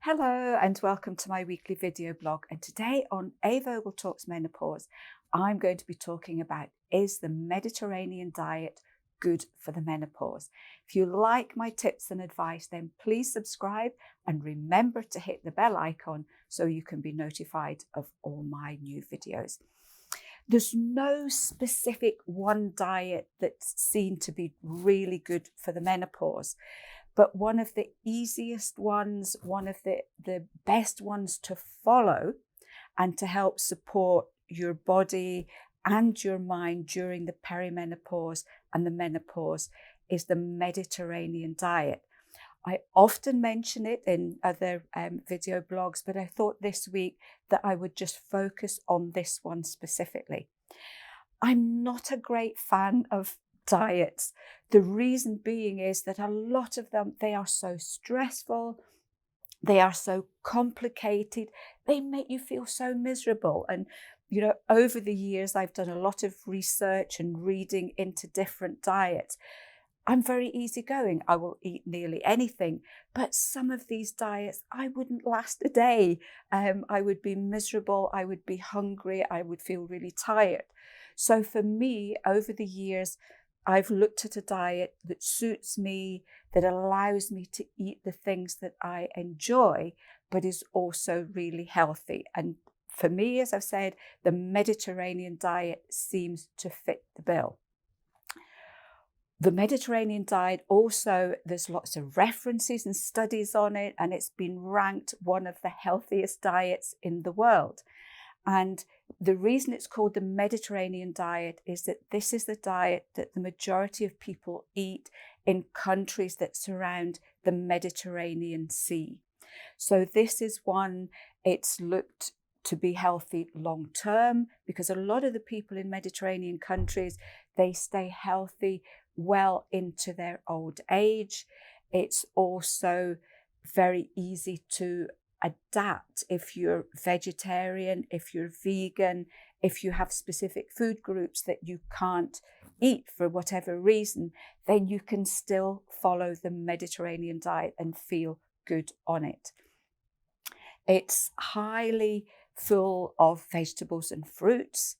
Hello and welcome to my weekly video blog. And today on A Vogel Talks Menopause, I'm going to be talking about, is the Mediterranean diet good for the menopause? If you like my tips and advice, then please subscribe and remember to hit the bell icon so you can be notified of all my new videos. There's no specific one diet that's seen to be really good for the menopause. But one of the easiest ones, one of the best ones to follow and to help support your body and your mind during the perimenopause and the menopause is the Mediterranean diet. I often mention it in other video blogs, but I thought this week that I would just focus on this one specifically. I'm not a great fan of diets. The reason being is that a lot of them, they are so stressful, they are so complicated, they make you feel so miserable. And, over the years, I've done a lot of research and reading into different diets. I'm very easygoing. I will eat nearly anything, but some of these diets, I wouldn't last a day. I would be miserable. I would be hungry. I would feel really tired. So for me, over the years, I've looked at a diet that suits me, that allows me to eat the things that I enjoy, but is also really healthy. And for me, as I've said, the Mediterranean diet seems to fit the bill. The Mediterranean diet also, there's lots of references and studies on it, and it's been ranked one of the healthiest diets in the world. And the reason it's called the Mediterranean diet is that this is the diet that the majority of people eat in countries that surround the Mediterranean Sea. So this is one, it's looked to be healthy long term because a lot of the people in Mediterranean countries, they stay healthy well into their old age. It's also very easy to adapt if you're vegetarian, if you're vegan, if you have specific food groups that you can't eat for whatever reason, then you can still follow the Mediterranean diet and feel good on it. It's highly full of vegetables and fruits.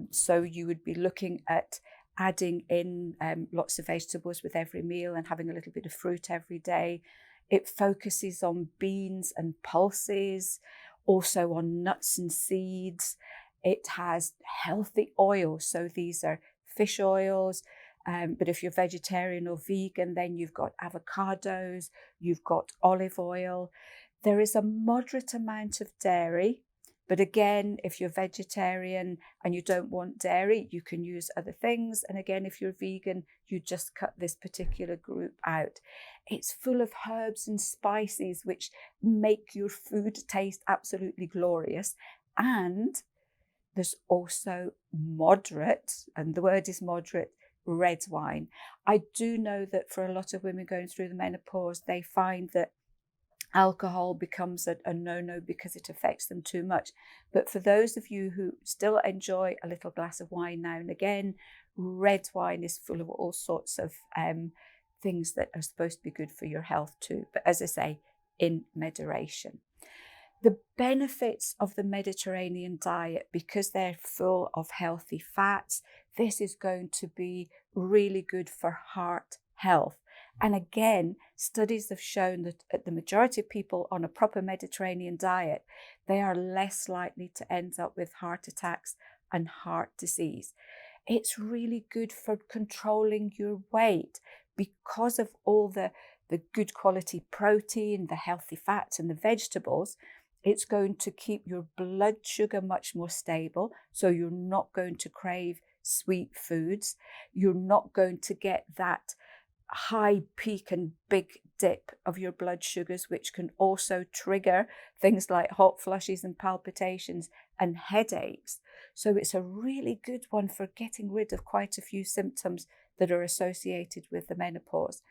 So you would be looking at adding in lots of vegetables with every meal and having a little bit of fruit every day. It focuses on beans and pulses, also on nuts and seeds. It has healthy oils. So these are fish oils. But if you're vegetarian or vegan, then you've got avocados, you've got olive oil. There is a moderate amount of dairy. But again, if you're vegetarian and you don't want dairy, you can use other things. And again, if you're vegan, you just cut this particular group out. It's full of herbs and spices, which make your food taste absolutely glorious. And there's also moderate, and the word is moderate, red wine. I do know that for a lot of women going through the menopause, they find that alcohol becomes a no-no because it affects them too much. But for those of you who still enjoy a little glass of wine now and again, red wine is full of all sorts of things that are supposed to be good for your health too. But as I say, in moderation. The benefits of the Mediterranean diet, because they're full of healthy fats, this is going to be really good for heart health. And again, studies have shown that the majority of people on a proper Mediterranean diet, they are less likely to end up with heart attacks and heart disease. It's really good for controlling your weight because of all the good quality protein, the healthy fats and the vegetables. It's going to keep your blood sugar much more stable, so you're not going to crave sweet foods. You're not going to get that high peak and big dip of your blood sugars, which can also trigger things like hot flushes and palpitations and headaches. So it's a really good one for getting rid of quite a few symptoms that are associated with the menopause.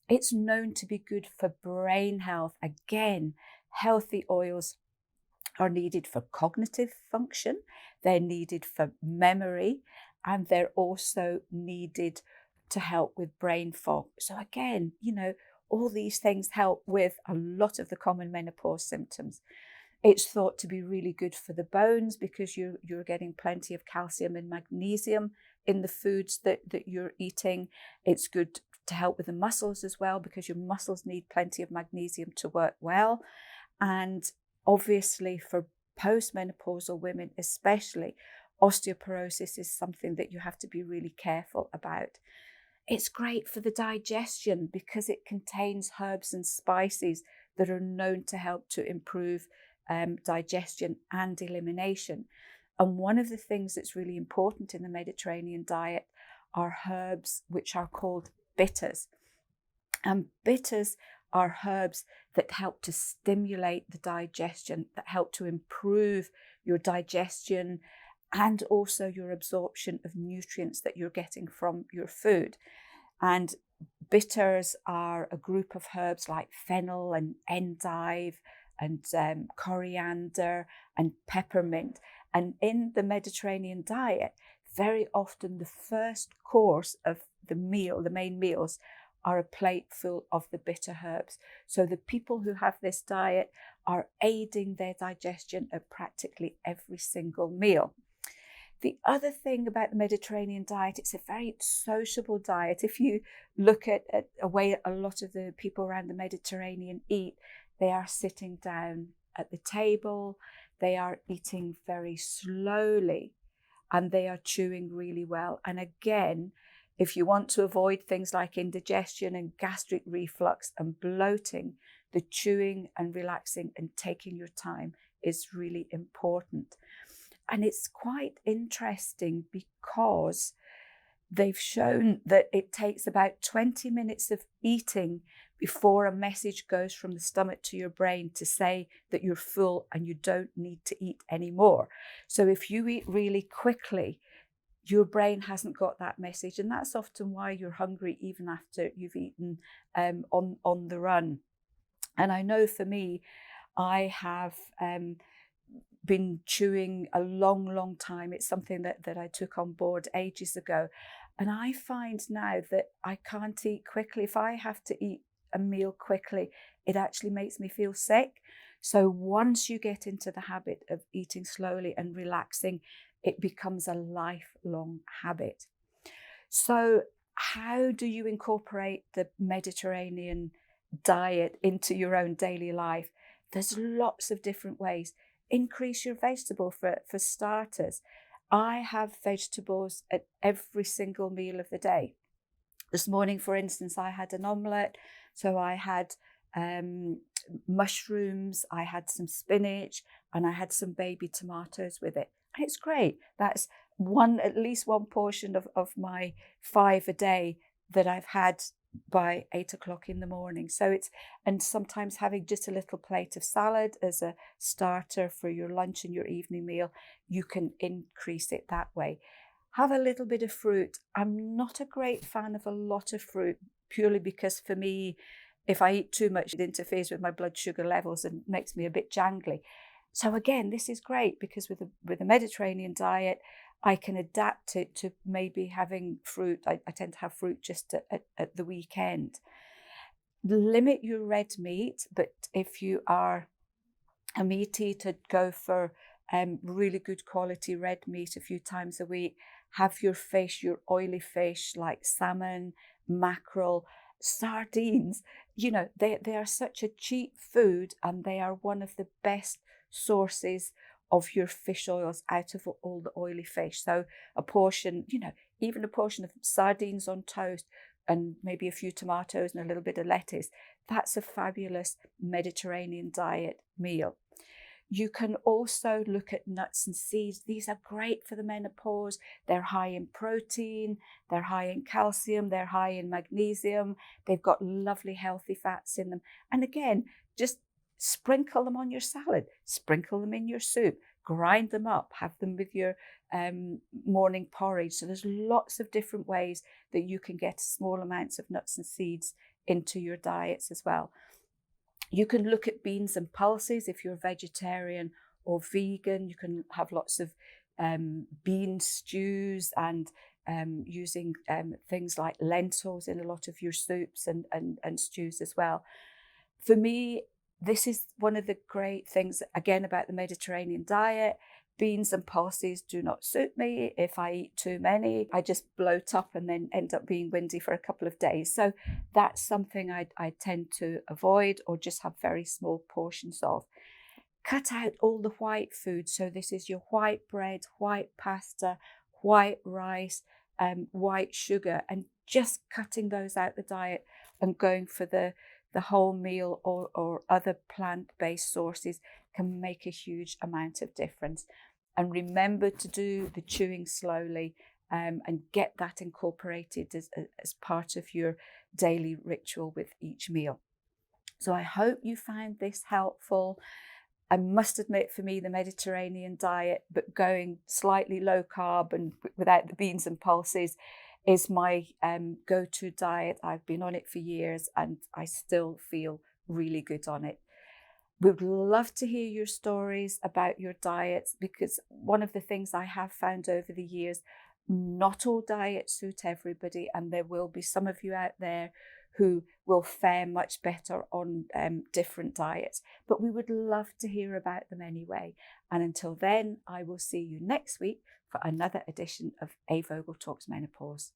It's known to be good for brain health. Again, healthy oils are needed for cognitive function, they're needed for memory, and they're also needed to help with brain fog. So again, All these things help with a lot of the common menopause symptoms. It's thought to be really good for the bones because you're getting plenty of calcium and magnesium in the foods that you're eating. It's good to help with the muscles as well because your muscles need plenty of magnesium to work well. And obviously for postmenopausal women especially, osteoporosis is something that you have to be really careful about. It's great for the digestion because it contains herbs and spices that are known to help to improve digestion and elimination. And one of the things that's really important in the Mediterranean diet are herbs which are called bitters. And bitters are herbs that help to stimulate the digestion, that help to improve your digestion and also your absorption of nutrients that you're getting from your food. And bitters are a group of herbs like fennel and endive and coriander and peppermint. And in the Mediterranean diet, very often the first course of the meal, the main meals, are a plate full of the bitter herbs. So the people who have this diet are aiding their digestion at practically every single meal. The other thing about the Mediterranean diet, it's a very sociable diet. If you look at a way a lot of the people around the Mediterranean eat, they are sitting down at the table, they are eating very slowly, and they are chewing really well. And again, if you want to avoid things like indigestion and gastric reflux and bloating, the chewing and relaxing and taking your time is really important. And it's quite interesting because they've shown that it takes about 20 minutes of eating before a message goes from the stomach to your brain to say that you're full and you don't need to eat anymore. So if you eat really quickly, your brain hasn't got that message. And that's often why you're hungry even after you've eaten on the run. And I know for me, I have been chewing a long time. It's something that I took on board ages ago. And I find now that I can't eat quickly. If I have to eat a meal quickly, it actually makes me feel sick. So once you get into the habit of eating slowly and relaxing, it becomes a lifelong habit. So how do you incorporate the Mediterranean diet into your own daily life? There's lots of different ways. Increase your vegetable for starters. I have vegetables at every single meal of the day. This morning, for instance, I had an omelette. So I had mushrooms, I had some spinach, and I had some baby tomatoes with it. And it's great. That's at least one portion of my 5 a day that I've had by 8 o'clock in the morning. So and sometimes having just a little plate of salad as a starter for your lunch and your evening meal, you can increase it that way. Have a little bit of fruit. I'm not a great fan of a lot of fruit, purely because for me, if I eat too much, it interferes with my blood sugar levels and makes me a bit jangly. So again, this is great because with a Mediterranean diet, I can adapt it to maybe having fruit. I tend to have fruit just at the weekend. Limit your red meat, but if you are a meat eater, go for really good quality red meat a few times a week. Have your fish, your oily fish like salmon, mackerel, sardines. You know, they are such a cheap food and they are one of the best sources of your fish oils out of all the oily fish. So a portion, even a portion of sardines on toast and maybe a few tomatoes and a little bit of lettuce, that's a fabulous Mediterranean diet meal. You can also look at nuts and seeds. These are great for the menopause. They're high in protein, they're high in calcium, they're high in magnesium. They've got lovely healthy fats in them. And again, just sprinkle them on your salad, sprinkle them in your soup, grind them up, have them with your morning porridge. So there's lots of different ways that you can get small amounts of nuts and seeds into your diets as well. You can look at beans and pulses if you're vegetarian or vegan. You can have lots of bean stews and using things like lentils in a lot of your soups and stews as well. For me, this is one of the great things, again, about the Mediterranean diet. Beans and pulses do not suit me. If I eat too many, I just bloat up and then end up being windy for a couple of days. So that's something I tend to avoid or just have very small portions of. Cut out all the white food. So this is your white bread, white pasta, white rice, white sugar, and just cutting those out the diet and going for the whole meal or other plant-based sources can make a huge amount of difference. And remember to do the chewing slowly and get that incorporated as part of your daily ritual with each meal. So I hope you found this helpful. I must admit, for me, the Mediterranean diet, but going slightly low carb and without the beans and pulses, is my go-to diet. I've been on it for years and I still feel really good on it. We would love to hear your stories about your diets, because one of the things I have found over the years, not all diets suit everybody, and there will be some of you out there who will fare much better on different diets. But we would love to hear about them anyway. And until then, I will see you next week for another edition of A. Vogel Talks Menopause.